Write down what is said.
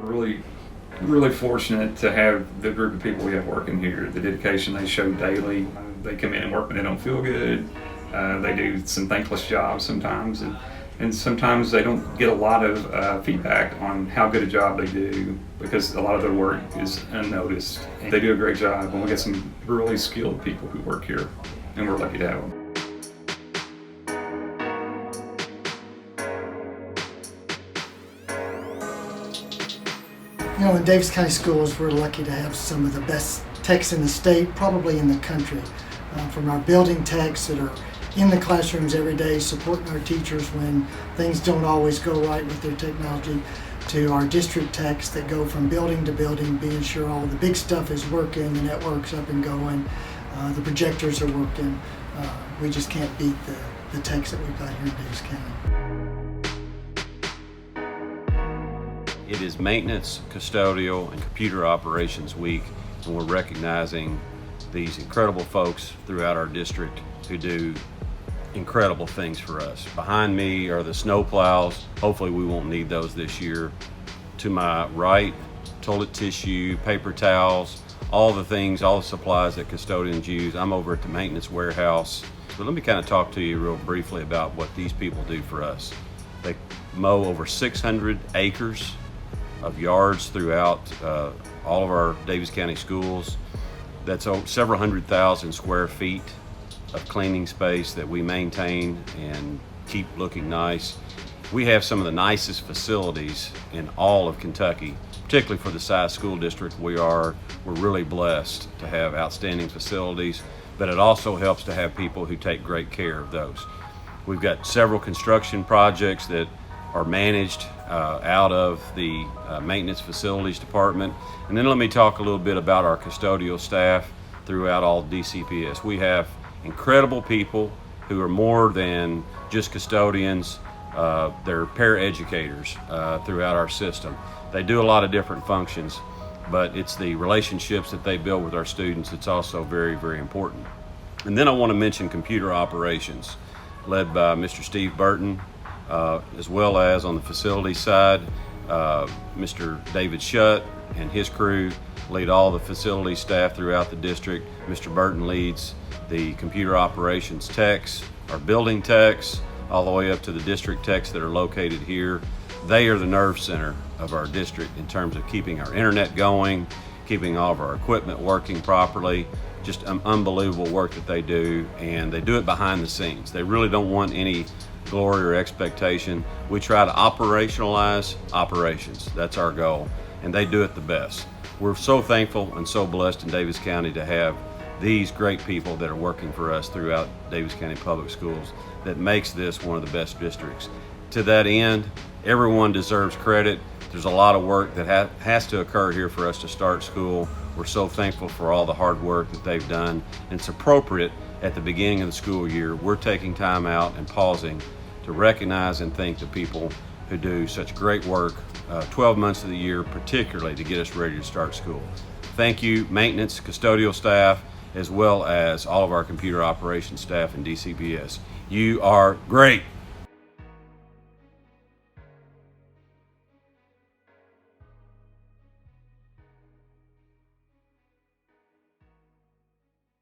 Really fortunate to have the group of people we have working here, the dedication they show daily. They come in and work when they don't feel good. They do some thankless jobs sometimes, and sometimes they don't get a lot of feedback on how good a job they do because a lot of their work is unnoticed. And they do a great job, and we get some really skilled people who work here, and we're lucky to have them. You know, in Davis County Schools, we're lucky to have some of the best techs in the state, probably in the country. From our building techs that are in the classrooms every day supporting our teachers when things don't always go right with their technology, to our district techs that go from building to building, being sure all the big stuff is working, the network's up and going, the projectors are working. We just can't beat the techs that we've got here in Davis County. It is Maintenance, Custodial, and Computer Operations Week, and we're recognizing these incredible folks throughout our district who do incredible things for us. Behind me are the snow plows. Hopefully we won't need those this year. To my right, toilet tissue, paper towels, all the things, all the supplies that custodians use. I'm over at the maintenance warehouse. But let me kind of talk to you real briefly about what these people do for us. They mow over 600 acres of yards throughout all of our Davis County schools. That's several 100,000 square feet of cleaning space that we maintain and keep looking nice. We have some of the nicest facilities in all of Kentucky, particularly for the size school district we're really blessed to have outstanding facilities, but it also helps to have people who take great care of those. We've got several construction projects that are managed out of the maintenance facilities department. And then let me talk a little bit about our custodial staff throughout all DCPS. We have incredible people who are more than just custodians. They're paraeducators throughout our system. They do a lot of different functions, but it's the relationships that they build with our students that's also very, very important. And then I want to mention computer operations, led by Mr. Steve Burton, as well as on the facility side, Mr. David Shutt and his crew lead all the facility staff throughout the district. Mr. Burton leads the computer operations techs, our building techs, all the way up to the district techs that are located here. They are the nerve center of our district in terms of keeping our internet going, keeping all of our equipment working properly. Just unbelievable work that they do, and they do it behind the scenes. They really don't want any glory or expectation. We try to operationalize operations. That's our goal, and they do it the best. We're so thankful and so blessed in Davis County to have these great people that are working for us throughout Davis County Public Schools that makes this one of the best districts. To that end, everyone deserves credit. There's a lot of work that has to occur here for us to start school. We're so thankful for all the hard work that they've done, and it's appropriate at the beginning of the school year. We're taking time out and pausing to recognize and thank the people who do such great work 12 months of the year, particularly to get us ready to start school. Thank you, maintenance, custodial staff, as well as all of our computer operations staff and DCPS. You are great.